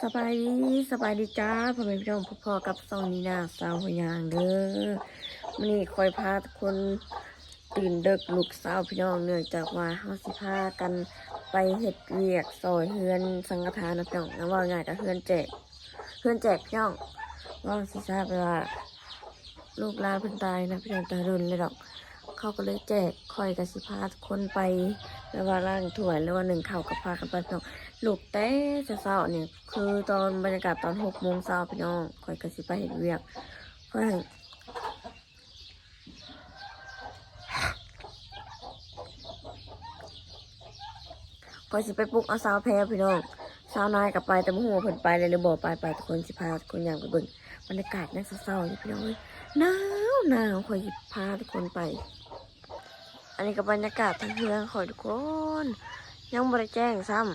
สบายดีจ้าพ่อแม่พี่น้องพ่อกับซองนีนาสาวหัวยางเด้อมื้อนี้คอยพาทุกคนตื่นดึกลูกสาวพี่น้องเนื่องจากว่าเฮาสิพากันไปเฮ็ดเวียกซอยเฮือนสังฆทานนะพี่น้องนะว่าง่ายก็เฮือนแจกพี่น้องว่าสิทราบว่าลูกหลานเพิ่นตายนะพี่น้องตารุนเลยดอกเขาก็เลยแจกคอยกับสิพาทุกคนไปแล้วว่าล่างถ้วยหรือว่าหนึ่งข้าวกับพากันไปพี่น้อง ลูกแต่เช้าเนี่ยคือตอนบรรยากาศตอน6 โมงเช้าพี่น้องคอยกระสิไปเห็นเวียกคอยสิไปปลุกเอาสาวแพรพี่น้องสาวนายกับไปแต่ไม่หัวเพิ่นไปเลยเลยบอกไปทุกคนสิพาทุกคนอย่างไปเบิ่งบรรยากาศนั่งเช้าๆนี่พี่น้องเลยหนาวคอยพาทุกคนไปอันนี้กับบรรยากาศทั้งเมืองคอยทุกคนยังบริแจ้งซ้ำ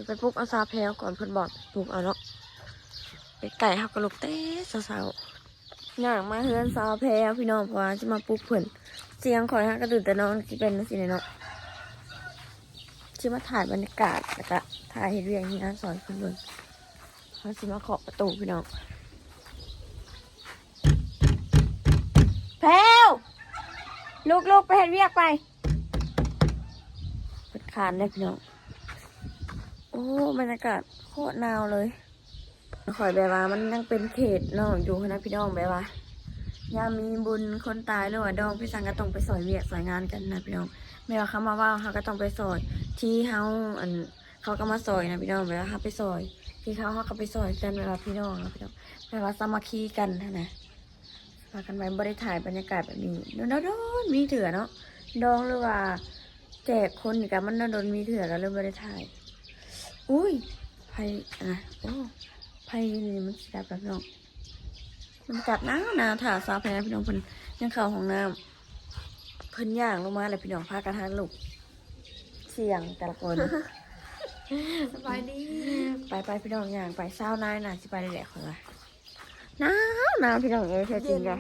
ไปปลุกเอาซาแพลก่อนเพิ่นบอกปลุกเอาเนาะไปไก่หักกระลุกเต้สาวๆอย่างมาเฮือนซาแพลพี่น้องเพราะว่าจะมาปลุกเพิ่นเสียงคอยหักกระตื่นแต่น้องที่เป็นนั่นสิเนาะจะมาถ่ายบรรยากาศแล้วก็ถ่ายเห็นเรียงที่งานสอนเพิ่นเบิ่งเขาจะมาเคาะประตูพี่น้องแพลลูกไปเห็นเวียกไปเปิดคานได้พี่น้องโอ้บรรยากาศโคตรหนาวเลยคอยแบบว่ามันยังเป็นเขตเนาะอยู่คณะพี่น้องแบบว่ายามมีบุญคนตายหรือว่าดองพี่สังก็ต้องไปสอยเวียกสอยงานกันนะพี่น้องไม่ว่าเขามาว่าเขาก็ต้องไปสอยที่เขาก็มาสอยนะพี่น้องแบบว่าเขาไปสอยที่เขาก็ไปสอยกันเวลาพี่น้องนะพี่น้องแบบว่าสามัคคีกันนะพากันไปบริถ่ายบรรยากาศแบบนี้โดนมีเถื่อเนาะดองหรือว่าแจกคนนี่กันมันโดนมีเถื่อแล้วเริ่มบริถ่ายอุ้ยไผ่โอ้ไผ่นี่มันสีดำแบบน้องมันกัดน้าถ่าซาแพรพี่น้องเพิ่นยังเข่าของน้ำเพิ่นย่างลงมาเลยพี่น้องพากระทานลูกเสียงแต่ละคนสบายดีไปพี่น้องย่างไปเช้านายน่ะสิไปแหละคนละหนาวพี่น้องเอ้ยแท้จริงจ้ะ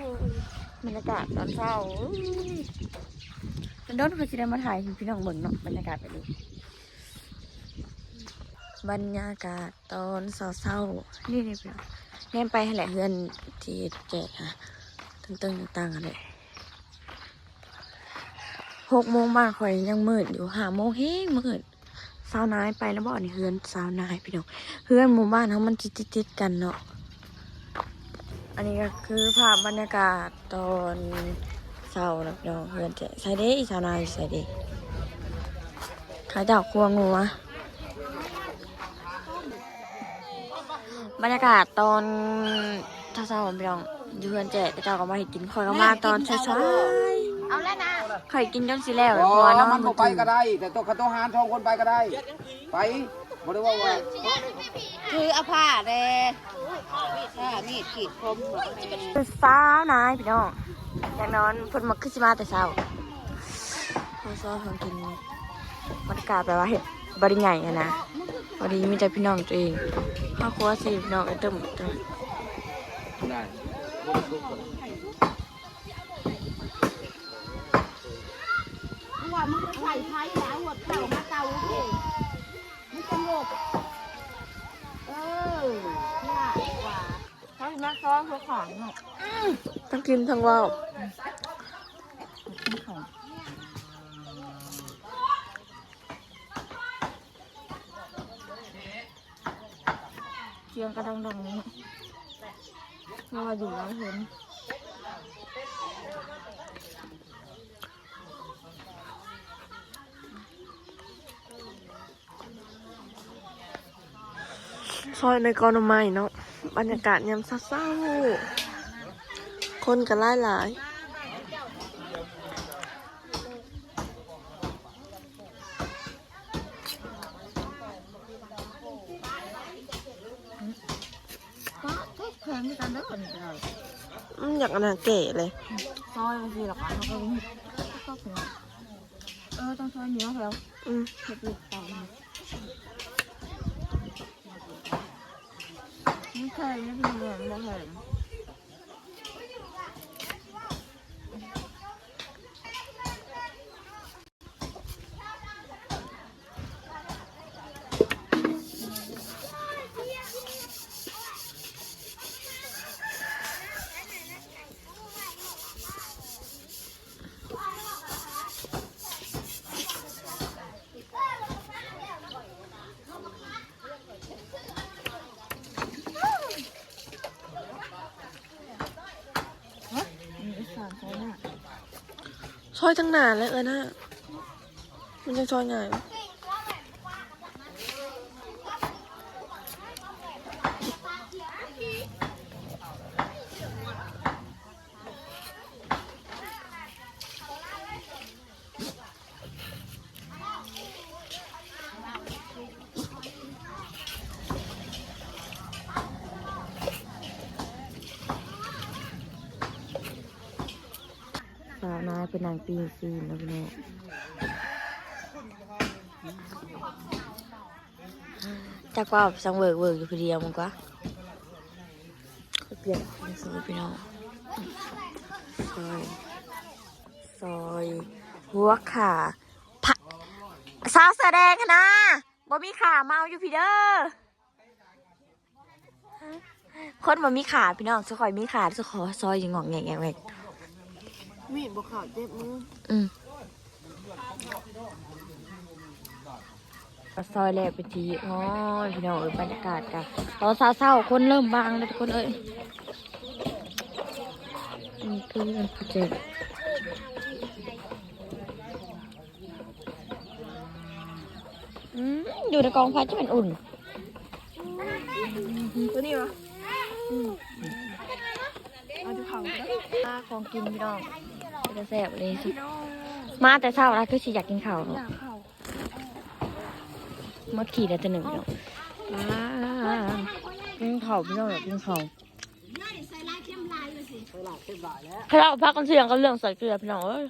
บรรยากาศตอนเช้าเป็นต้นเขาจะได้มาถ่ายพี่น้องเบิ่งเนาะบรรยากาศแบบนี้บรรยากาศตอนเศร้าๆนี่พี่น้องแนมไปแหละเพื่อนที่แจกค่ะตึงๆต่างๆอะไร6 โมงบ้านคอยยังมืดอยู่5 โมงเฮ้งมืดสาวนายไปแล้วบอกนี่เฮือนสาวนายพี่น้องเฮือนหมู่บ้านเขามันติดกันเนาะอันนี้ก็คือภาพบรรยากาศตอนเศร้านะพี่น้องเฮือนแจกใส่เด้สาวนายใส่เด้ขายดอกครัวงูอะบรรยากาศตอนเช้าๆพี่น้องอยู่เฮือนแจกเจ้าก็มาให้กินคอยก็มาตอนเช้าๆเอาแล้วนะคอยกินจนสิแล้วเพราะว่าน้องมันไปก็ได้แต่ตัวหาร2 คนไปก็ได้ไปบ่ได้ว่าคือเอาผ้าแดงผ้ามีดขีดคมสาวนายพี่น้องอย่างนอนเพิ่นมาขึ้นสิมาแต่เช้าพอซ้อของกินบรรยากาศแบบว่าเห็ดบริใหญ่นะพอดีมีแต่พี่น้องตัวเองข้าวครัวสี่พี่น้องไอ้ตึ้มได้ว่ามึงจะใส่ไทยแล้วหัวเต่ามาเต่าเองมึงจะงบน่ากว่าเขามาซ้อนเขาของต้องกินทั้งว่าวเชียงกระดังๆนี้เราอยู่แล้วเห็นซอยในกรณไม้เนาะบรรยากาศยามเศร้าๆคนกันหลายแข็งกันเด้ออยากอันนั้นเก๋เลยซอยบางทีหรอกเขาก็เสียต้องซอยเนื้อแล้วเผ็ดลูกเต่าไม่เคยไม่เป็นเรื่องไม่เคย อยตั้งนานแล้วนะมันจะซอยง่ายสาวนายเป็นนางปีนซีนนะพี่น้องจากว่าสังเวิร์กอยู่คนเดียวมั้งกว่าเปลี่ยนเป็นซื้อพี่น้องซอยหัวขาผักสาวแสดงนะบ่มีขาเมาอยู่พี่เด้อคนบ่มีขาพี่น้องสุขอยมีขาสุขอซอยยังงอกแงกมีดบวขาดเจ็บมือซอยแรกเป็นทีอ๋อพี่น้องบรรยากาศกันตอนเศร้าๆคนเริ่มบางแล้วทุกคนเอ้ยนี่คือมันโปรเจกต์อยู่ในกองไฟที่มันอุ่นตัวนี้วะเอาดูเขาข้าของกินพี่น้องจะแซ่บเลยสิมาแต่เช้าแล้วก็สิอยากกินข้าวเนาะมาขี่ได้แต่หนึ่งเนาะกินข้าวพี่น้องอยากกินข้าวเราพักกันเสียงกันเรื่องใส่เกลือพี่น้องเอ้ย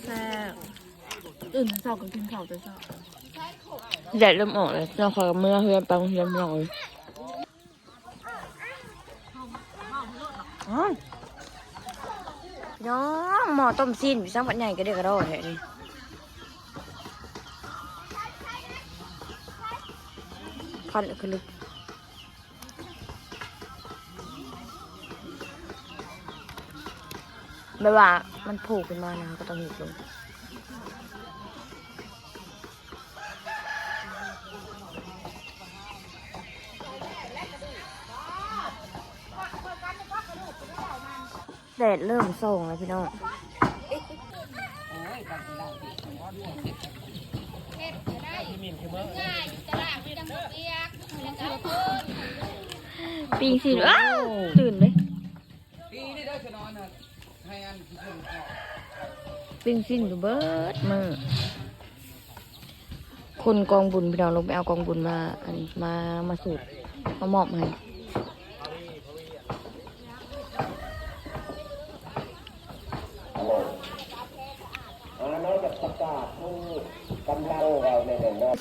แซ่บตื่นเช้าก็กินข้าวแต่เช้าแดดเริ่มออกเลยเราขอเมื่อเฮือนไปโรงเรียนพี่น้องเลยน้องหม้อต้มซีนอยู่ซ้ำวันใหญ่ก็เด็กกระโดดแท้นี่ฟันคือลึกไม่ว่ามันผูกขึ้นมานะก็ต้องหีบลงแดดเริ่มส่งแล้วพี่น้องปีสิอ้าวตื่นเลยปิงซิ่งอยู่เบิดมือคนกองบุญพี่น้องลงไปเอากองบุญมาอันมาสูตรมามอบให้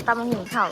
ตำหินเข่า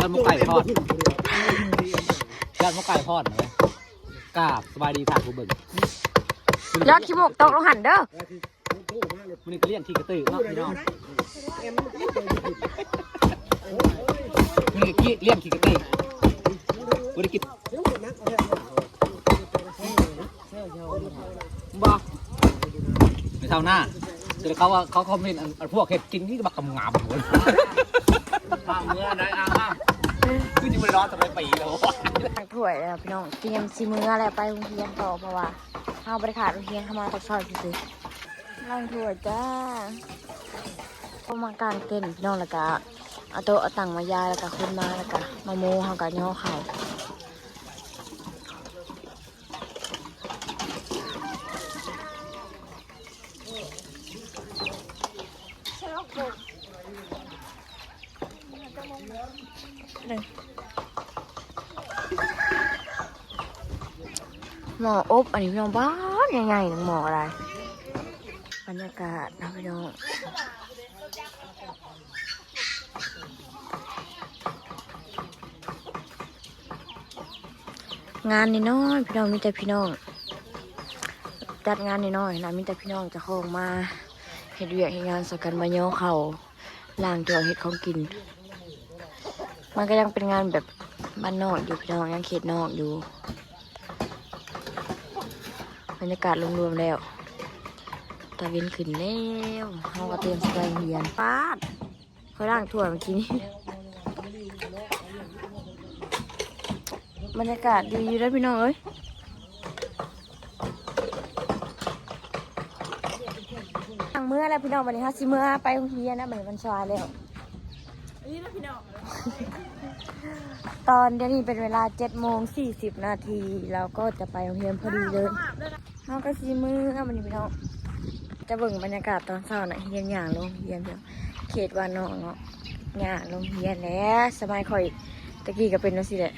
ย่านมกไก่ทอดย่านมกไก่ทอดเลยกราบสบายดีค่ะผู้เบิ่งยอดขี้มูกตกลงหันเด้อมันนี่ก็เลี้ยงขี้กระตือเนาะพี่น้องมันนี่เลี้ยงขี้กระตือกูได้กินบ้าในเท่าหน้าเดี๋ยวเขาคอมเมนต์อันพวกเห็ดกินนี่ก็บักกำงามหมดทางเมื่อไหนขึ้นอยู่ในร้อนทำไมปีแล้วถ้วยแล้วพี่น้องเตรียมซีมืออะไรไปโรงเรียนต่อเพราะว่าเอาไปขาดโรงเรียนเข้ามาตัดซอยซื้อล่างถ้วยจ้าเข้ามากางเต็นท์พี่น้องแล้วก็เอาโต๊ะเอาตังมายาแล้วก็ขึ้นมาแล้วก็มาโม่เขากับย่อไข่หมออบอันนี้พี่น้องบ้านยังไงหมออะไรบรรยากาศนะพี่น้องหมอ งานน้อยๆพี่น้องมีแต่พี่น้องจัดงานน้อยๆนะมีแต่พี่น้องจะเข้ามาเฮ็ดเวียกเฮ็ดงานสกันมาย่อเข่าล้างจอเฮ็ดของกินมันก็ยังเป็นงานแบบบ้านนอกอยู่พี่น้องยังเขตนอกอยู่บรรยากาศรวมๆแล้วตะเวนขึ้นแล้วเขาก็เตรียมสบายเฮียนปาดเขาล้างถ้วยเมื่อกี้นี้บรรยากาศดีอยู่แล้วพี่น้องเอ้ยทางเมื่อแล้วพี่น้องวันนี้ฮะสิเมื่อไปโรงเรียนนะเหมือนวันชายแล้วนี่นะพี่น้องตอนเดี๋ยวนี้เป็นเวลา7:40 นาทีเราก็จะไปโรงเรียนพอดีเลยเขาก็สิเมื่อวันนี้พี่น้องจะเบิ่งบรรยากาศตอนเช้าน่ะเฮียนอย่างโรงเรียนเพียงเขตวานนอกเนาะอย่างโรงเรียนแล้วสมัยข่อยตะกี้ก็เป็นนั่นสิแหละ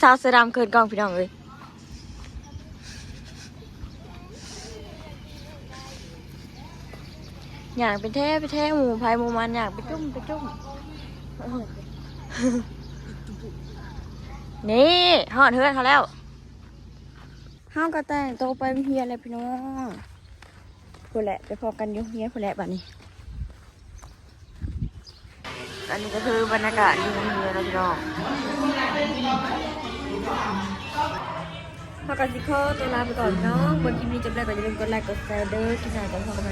สาวเสื้อดำเกินกล้องพี่น้องเลยอยากไปแท้หมู่ไผ่หมู่มันอยากไปจุ่มนี่ฮอดเฮือนเขาแล้วห้าวก็แต่งโตวไปเฮียนเลยพี่น้องพูดแหละไปพอกันอยุ่เฮียนพูดแหละบัดนี้อันนี้ก็คือบรรยากาศอยู่โรงเรียนแล้วพี่น้องพอกันสิข้อตัวลาไปก่อนเนาะบนคลิปนี้จบแล้วก็อย่าลืมกดไลค์กดแชร์เด้อที่ไหนก็พอกัน